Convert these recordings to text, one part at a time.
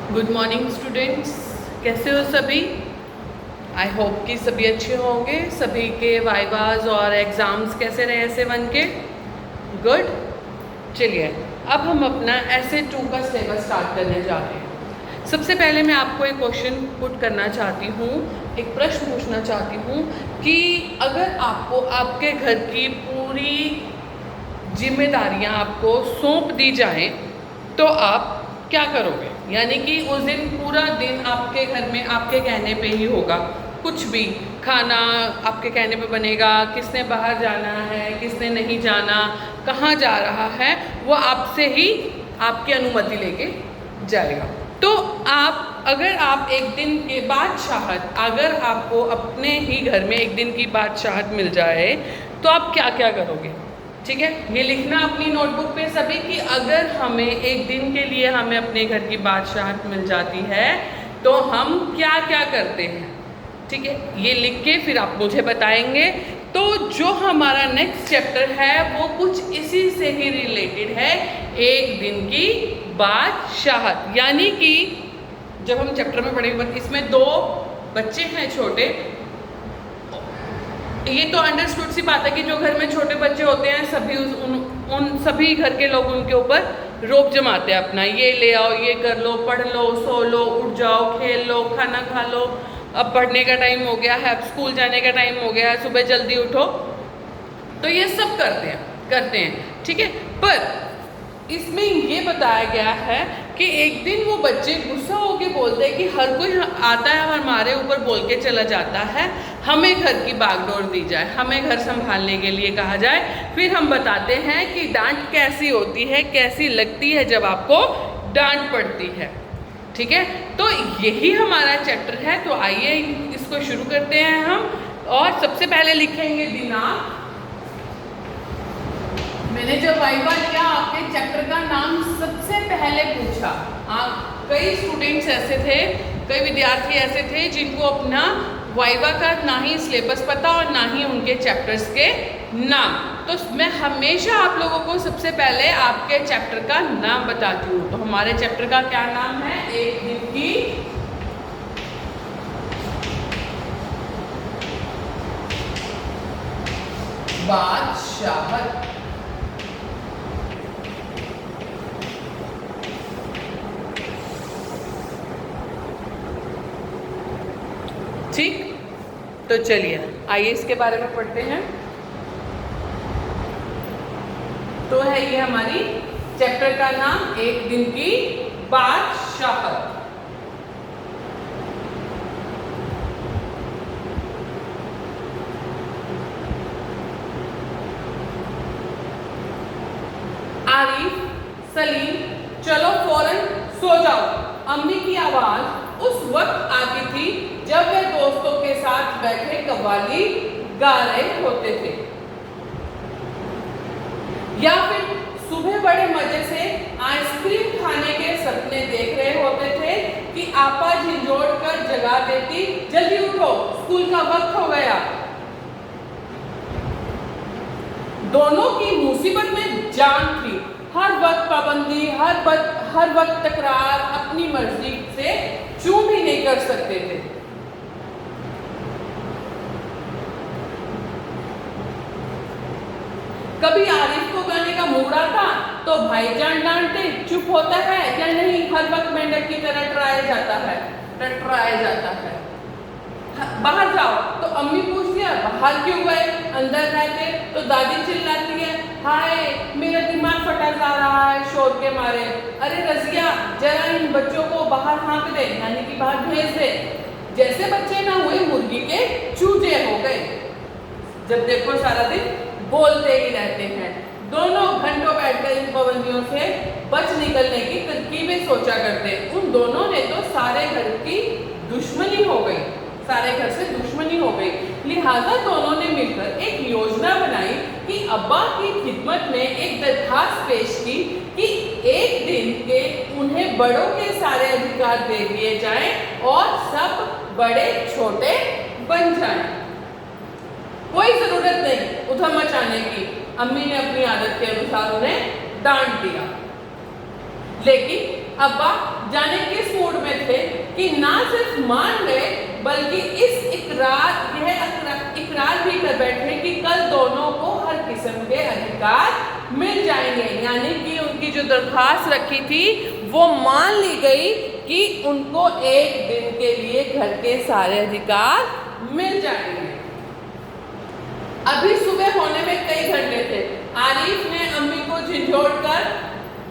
Good morning students, कैसे हो सभी। आई होप कि सभी अच्छे होंगे। सभी के वाइवाज और एग्ज़ाम्स कैसे रहे S1 के। गुड। चलिए अब हम अपना SA2 का सिलेबस स्टार्ट करने जा रहे हैं। सबसे पहले मैं आपको एक क्वेश्चन पुट करना चाहती हूँ, एक प्रश्न पूछना चाहती हूँ कि अगर आपको आपके घर की पूरी जिम्मेदारियाँ आपको सौंप दी जाएं तो आप क्या करोगे। यानी कि उस दिन पूरा दिन आपके घर में आपके कहने पे ही होगा। कुछ भी खाना आपके कहने पे बनेगा, किसने बाहर जाना है, किसने नहीं जाना, कहाँ जा रहा है, वो आपसे ही आपकी अनुमति लेके जाएगा। तो अगर आप एक दिन के बादशाहत, अगर आपको अपने ही घर में एक दिन की बादशाहत मिल जाए तो आप क्या क्या करोगे। ठीक है, ये लिखना अपनी नोटबुक पे सभी कि अगर हमें एक दिन के लिए हमें अपने घर की बादशाहत मिल जाती है तो हम क्या क्या करते हैं। ठीक है, ये लिख के फिर आप मुझे बताएंगे। तो जो हमारा नेक्स्ट चैप्टर है वो कुछ इसी से ही रिलेटेड है, एक दिन की बादशाहत। यानी कि जब हम चैप्टर में पढ़ेंगे, इसमें 2 बच्चे हैं छोटे। ये तो अंडरस्टूड सी बात है कि जो घर में छोटे बच्चे होते हैं सभी उन सभी घर के लोग उनके ऊपर रोब जमाते हैं अपना, ये ले आओ, ये कर लो, पढ़ लो, सो लो, उठ जाओ, खेल लो, खाना खा लो, अब पढ़ने का टाइम हो गया है, अब स्कूल जाने का टाइम हो गया है, सुबह जल्दी उठो। तो ये सब करते हैं। ठीक है, पर इसमें ये बताया गया है कि एक दिन वो बच्चे गुस्सा होकर बोलते हैं कि हर कोई आता है और हमारे ऊपर बोल के चला जाता है, हमें घर की बागडोर दी जाए, हमें घर संभालने के लिए कहा जाए। फिर हम बताते हैं कि डांट कैसी होती है, कैसी लगती है जब आपको डांट पड़ती है। ठीक है, तो यही हमारा चैप्टर है। तो आइए इसको शुरू करते हैं हम। और सबसे पहले लिखेंगे दिनांक। मैंने जब वाइवा लिया आपके चैप्टर का नाम सबसे पहले पूछा। कई स्टूडेंट्स ऐसे थे, कई विद्यार्थी ऐसे थे जिनको अपना वाइवा का ना ही सिलेबस पता और ना ही उनके चैप्टर्स के नाम। तो मैं हमेशा आप लोगों को सबसे पहले आपके चैप्टर का नाम बताती हूँ। तो हमारे चैप्टर का क्या नाम है, एक दिन की बादशाहत। ठीक, तो चलिए आइए इसके बारे में पढ़ते हैं। तो है ये हमारी चैप्टर का नाम, एक दिन की बादशाहत। आरिफ, सलीम, चलो फौरन सो जाओ। अम्मी की आवाज उस वक्त आती थी जब वे दोस्तों के साथ बैठे कव्वाली गा रहे होते थे, या फिर सुबह बड़े मजे से आइसक्रीम खाने के सपने देख रहे होते थे कि आपा झिंझोड़ कर जगा देती, जल्दी उठो, स्कूल का वक्त हो गया। दोनों की मुसीबत में जान थी, हर वक्त पाबंदी, हर वक्त तकरार, अपनी मर्जी से चूं भी नहीं कर सकते थे। कभी आरिफ को गाने का मूड आता तो भाईजान डांटते, चुप होता है या नहीं, हर वक्त मेंढक की तरह टटराया जाता है। बाहर जाओ तो अम्मी पूछती है, बाहर क्यों गए, अंदर रहते। तो दादी चिल्लाती है, हाय मेरा दिमाग फटा जा रहा है शोर के मारे, अरे रजिया जरा इन बच्चों को बाहर हाँक दे, यानी कि बाहर भेज दे। जैसे बच्चे ना हुए मुर्गी के चूजे हो गए। जब देखो सारा दिन बोलते ही रहते हैं। दोनों घंटों बैठकर इन पाबंदियों से बच निकलने की तरकीबें सोचा करते। उन दोनों ने तो सारे घर की दुश्मनी हो गई, सारे घर से दुश्मनी हो गई। लिहाजा दोनों ने मिलकर एक योजना बनाई कि अब्बा की खिदमत में एक दरखास्त पेश की कि एक दिन के उन्हें बड़ों के सारे अधिकार दे दिए जाएं और सब बड़े छोटे बन जाएं। कोई जरूरत नहीं उधम मचाने की। अम्मी ने अपनी आदत के अनुसार उन्हें डांट दिया, लेकिन अब्बा जाने किस मूड में थे कि ना सिर्फ मान गए बल्कि इस इकरार भी कर बैठे कि कल दोनों को हर किस्म के अधिकार मिल जाएंगे। यानी कि उनकी जो दरख्वास्त रखी थी वो मान ली गई कि उनको एक दिन के लिए घर के सारे अधिकार मिल जाएंगे। अभी सुबह होने में कई घंटे थे। आरिफ ने अम्मी को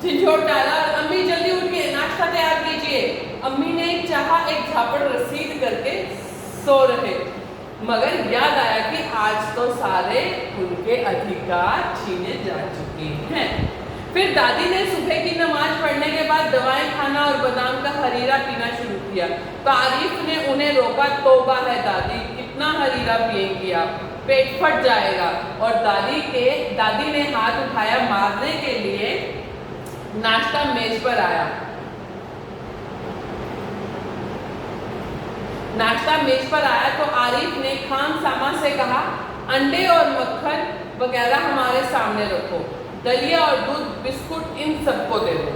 झिझोड़ डाला और अम्मी जल्दी उठिए, नाश्ता तैयार कीजिए। अम्मी ने चाहा एक झापड़ रसीद करके सो रहे, मगर याद आया कि आज तो सारे उनके अधिकार छीने जा चुके हैं। फिर दादी ने सुबह की नमाज पढ़ने के बाद दवाएं खाना और बादाम का हरीरा पीना शुरू किया। तो आरिफ ने उन्हें रोका, तौबा है दादी, कितना हरीरा पिएंगी आप, पेट फट जाएगा। और दादी ने हाथ उठाया मारने के लिए। नाश्ता मेज पर आया। तो आरिफ ने खान सामा से कहा, अंडे और मक्खन वगैरह हमारे सामने रखो, दलिया और दूध बिस्कुट इन सबको दे दो।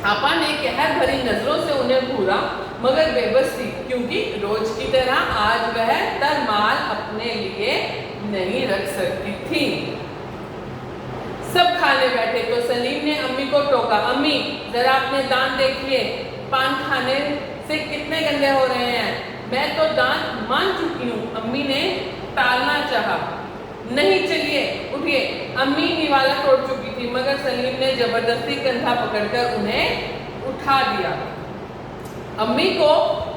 आपा ने कहर भरी नजरों से उन्हें घूरा, मगर बेबस थी, क्योंकि रोज की तरह आज वह तरमाल अपने लिए नहीं रख सकती थी। सब खाने बैठे तो सलीम ने अम्मी को टोका, अम्मी जरा अपने दांत देखिए, पान खाने से कितने गंदे हो रहे हैं। मैं तो दांत मान चुकी हूँ। अम्मी ने टालना चाहा, नहीं चलिए उठिए। अम्मी निवाला तोड़ चुकी थी, मगर सलीम ने जबरदस्ती कंधा पकड़कर उन्हें उठा दिया। अम्मी को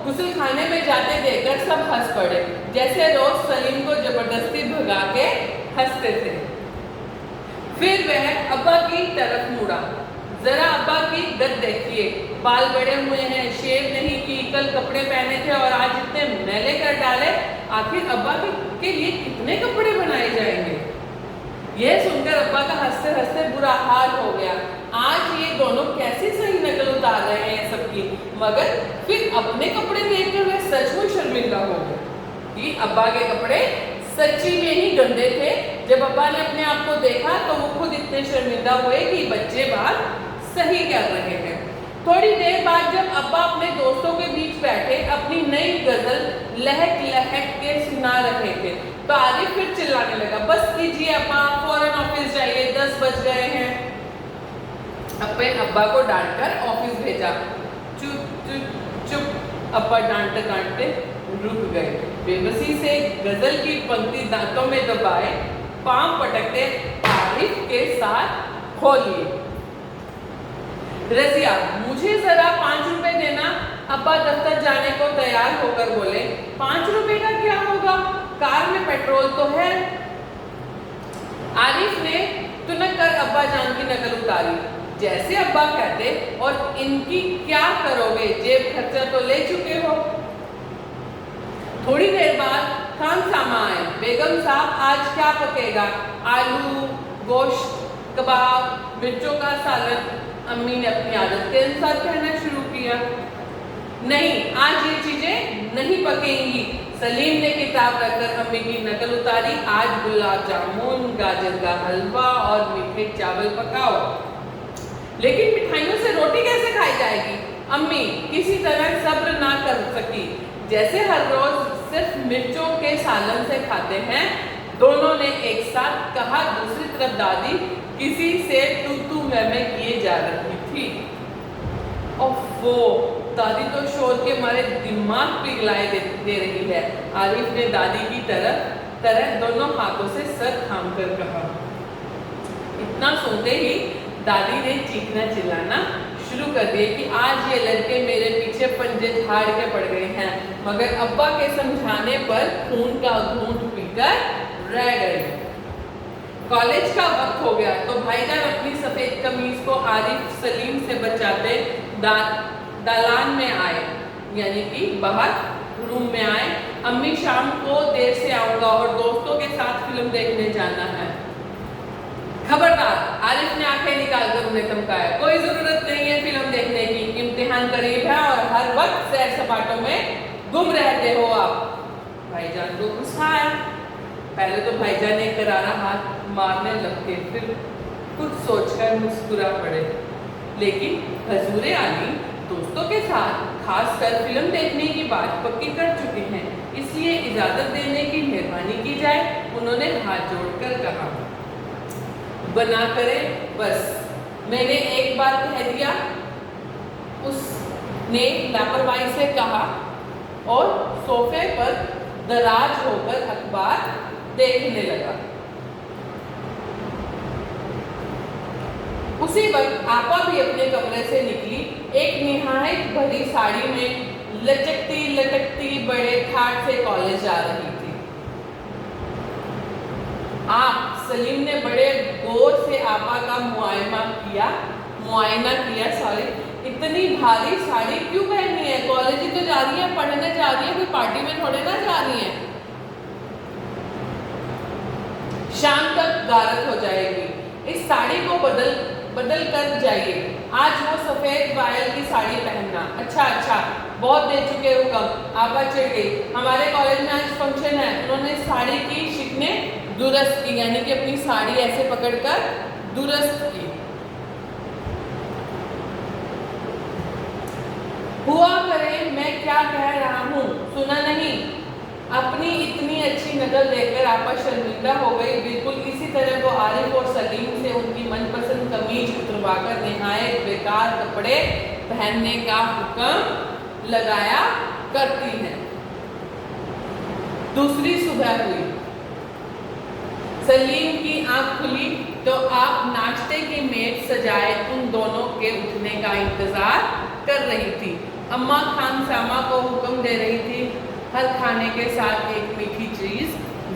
गुस्ल खाने में जाते देखकर सब हंस पड़े, जैसे रोज सलीम को जबरदस्ती भगा के हंसते थे। फिर वह अब्बा की तरफ मुड़ा, जरा अब्बा की गत देखिए, बाल बड़े हुए हैं, शेव नहीं की, कल कपड़े पहने थे और आज इतने मैले कर डाले। आखिर अब्बा के लिए कितने कपड़े बनाए जाएंगे। यह सुनकर अब्बा का हंसते हंसते बुरा हाल हो गया। आज ये दोनों कैसी सही नकल उतार रहे हैं सबकी, मगर फिर अपने कपड़े देखकर वह सचमुच शर्मिंदा हो गए कि अब्बा के कपड़े सच्ची में ही गंदे थे। जब अब्बा ने अपने आप को देखा तो वो खुद इतने शर्मिंदा हुए कि बच्चे बात सही कर रहे हैं। थोड़ी देर बाद जब अब्बा अपने दोस्तों के बीच बैठे अपनी नई गजल लहक लहक के सुना रहे थे, तो आरिफ फिर चिल्लाने लगा, बस कीजिए अब्बा, फौरन ऑफिस जाइए, 10 बज गए हैं। अपने अब्बा को डांटकर ऑफिस भेजा। चुप चुप चुप, अब्बा डांटते डांटते रुक गए। बेबसी से गजल की पंक्ति दांतों में दबाए, पांव पटकते आरिफ के साथ खोलिए। रजिया, मुझे जरा 5 रुपए देना। अब्बा दफ्तर जाने को तैयार होकर बोले, 5 रुपए का क्या होगा, कार में पेट्रोल तो है। आरिफ ने तुनक कर अब्बा जान की नकल उतारी, जैसे अब्बा कहते, और इनकी क्या करोगे, जेब खर्चा तो ले चुके हो। थोड़ी देर बाद खान सामा आए। बेगम साहब आज क्या पकेगा, आलू, गोश्त, कबाब, मिर्चों का सालन। अम्मी ने अपनी आदत के अनुसार कहना शुरू किया, नहीं आज ये चीजें नहीं पकेंगी। सलीम ने किताब रखकर अम्मी की नकल उतारी, आज गुलाब जामुन, गाजर का हलवा और मीठे चावल पकाओ। लेकिन मिठाइयों से रोटी कैसे खाई जाएगी। अम्मी किसी तरह सब्र ना कर सकी, जैसे हर रोज सिर्फ मिर्चों के सालन से खाते हैं। दोनों ने एक साथ कहा। दूसरी तरफ दादी किसी से तू तू मैं किए जा रही थी। ओफो, दादी तो शोर के मारे दिमाग पिघलाए दे रही है। आरिफ ने दादी की तरह दोनों हाथों से सर थाम कर कहा। इतना सुनते ही दादी ने चीखना चिल्लाना शुरू कर दिए कि आज ये लड़के मेरे पीछे पंजे झाड़ के पड़ गए हैं। मगर अब्बा के समझाने पर खून का घूंट पीकर रह गए। कॉलेज का वक्त हो गया तो भाईजान अपनी सफेद कमीज को आरिफ सलीम से बचाते दालान में आए, यानी कि बाहर रूम में आए। अम्मी शाम को देर से आऊंगा और दोस्तों के साथ फिल्म देखने जाना है। खबरदार, आरिफ ने आंखें निकालकर उन्हें धमकाया, कोई जरूरत नहीं है फिल्म देखने की, इम्तिहान करीब है और हर वक्त सैर सपाटों में गुम रहते हो आप। भाईजान को गुस्सा आया। पहले तो भाईजान ने करारा हाथ मारने लगते, फिर कुछ सोचकर मुस्कुरा पड़े। लेकिन हजूर आली दोस्तों के साथ खासकर फिल्म देखने की बात पक्की कर चुके हैं, इसलिए इजाज़त देने की मेहरबानी की जाए। उन्होंने हाथ जोड़कर कहा, बना करें बस, मैंने एक बार कह दिया। उसने लापरवाही से कहा और सोफे पर दराज होकर अखबार देखने लगा। उसी वक्त आपा भी अपने कमरे से निकली। एक निहायत भरी साड़ी में लचकती लटकती बड़े ठाट से कॉलेज जा रही थी। आप सलीम ने बड़े गौर से आपा का मुआयना किया। सॉरी, इतनी भारी साड़ी क्यों पहनी है? कॉलेज ही तो जा रही है, पढ़ने जा रही है, कोई पार्टी में थोड़े ना जा रही है। शाम तक गारत हो जाएगी, इस साड़ी को बदल कर जाइए। आज वो सफेद बायल की साड़ी पहनना। अच्छा, बहुत दे चुके हो कम। आपा चिढ़ गई। हमारे कॉलेज में आज फंक्शन है। उन्होंने साड़ी की शिकने दुरुस्त की, यानी कि अपनी साड़ी ऐसे पकड़कर दुरुस्त की। हुआ करे मैं क्या कह रहा हूँ, सुना नहीं? अपनी इतनी अच्छी नकल देखकर आपा शर्मिंदा हो गई। बिल्कुल इसी तरह वो आरिफ और सलीम से उनकी मनपसंद कमीज उतरवाकर निहायत बेकार कपड़े पहनने का हुक्म लगाया करती हैं। दूसरी सुबह हुई। सलीम की आंख खुली तो आप नाश्ते की मेज सजाए उन दोनों के उठने का इंतजार कर रही थी। अम्मा खानसामा को हुक्म दे रही थी, हर खाने के साथ एक मीठी चीज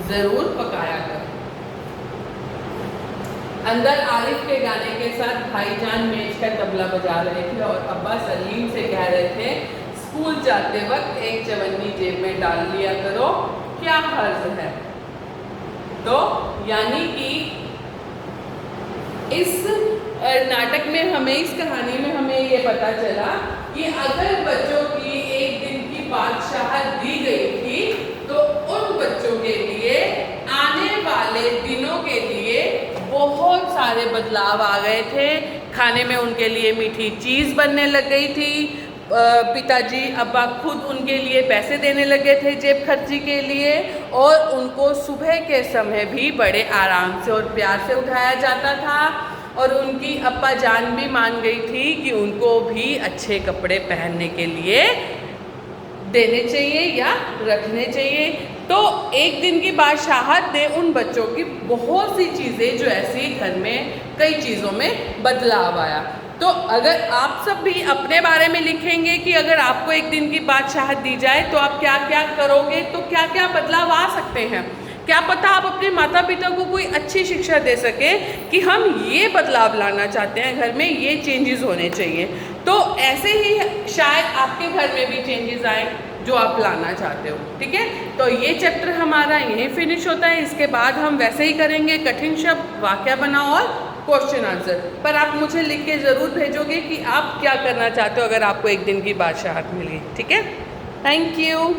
जरूर पकाया कर। अंदर आरिफ के गाने के साथ भाईजान मेज का तबला बजा रहे थे और अब्बा सलीम से कह रहे थे, स्कूल जाते वक्त एक चवन्नी जेब में डाल लिया करो, क्या हर्ज है। तो यानी कि इस नाटक में हमें, इस कहानी में हमें ये पता चला कि अगर बच्चों की एक दिन की बादशाहत दी गई थी तो उन बच्चों के लिए आने वाले दिनों के लिए बहुत सारे बदलाव आ गए थे। खाने में उनके लिए मीठी चीज़ बनने लग गई थी। पिताजी अब्बा खुद उनके लिए पैसे देने लगे थे जेब खर्ची के लिए, और उनको सुबह के समय भी बड़े आराम से और प्यार से उठाया जाता था। और उनकी अप्पा जान भी मान गई थी कि उनको भी अच्छे कपड़े पहनने के लिए देने चाहिए या रखने चाहिए। तो एक दिन की बादशाहत ने उन बच्चों की बहुत सी चीज़ें जो ऐसी घर में कई चीज़ों में बदलाव आया। तो अगर आप सब भी अपने बारे में लिखेंगे कि अगर आपको एक दिन की बादशाहत दी जाए तो आप क्या क्या करोगे, तो क्या क्या बदलाव आ सकते हैं। क्या पता आप अपने माता पिता को कोई अच्छी शिक्षा दे सके कि हम ये बदलाव लाना चाहते हैं घर में, ये चेंजेस होने चाहिए। तो ऐसे ही शायद आपके घर में भी चेंजेस आए जो आप लाना चाहते हो। ठीक है, तो ये चैप्टर हमारा यहीं फिनिश होता है। इसके बाद हम वैसे ही करेंगे कठिन शब्द, वाक्य बनाओ और क्वेश्चन आंसर। पर आप मुझे लिख के ज़रूर भेजोगे कि आप क्या करना चाहते हो अगर आपको एक दिन की बादशाहत मिली। ठीक है, थैंक यू।